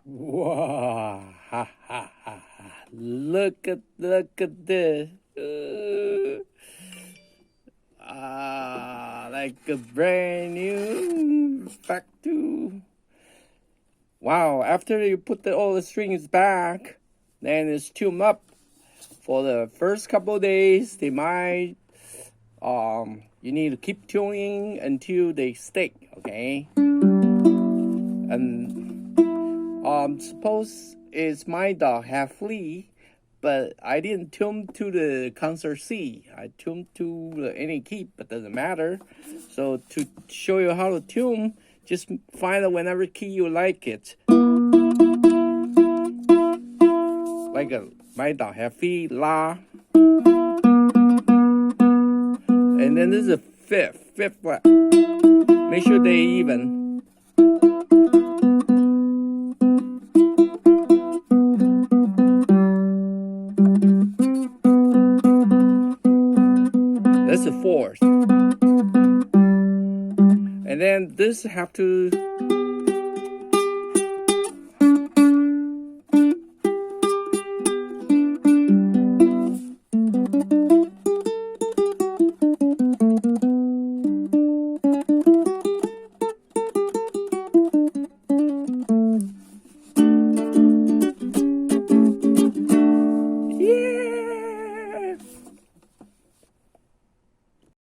Wow. Ha, ha, ha, ha. Look at this. Like a brand new back to. Wow, after you put all the strings back, then it's tuned up. For the first couple of days, they might you need to keep tuning until they stick, okay? And suppose it's my dog have flea, but I didn't tune to the concert C. I tuned to any key, but doesn't matter. So to show you how to tune, just find out whenever key you like it. Like my dog have flea, La. And then this is a fifth flat. Make sure they even. That's a fourth. And then this have to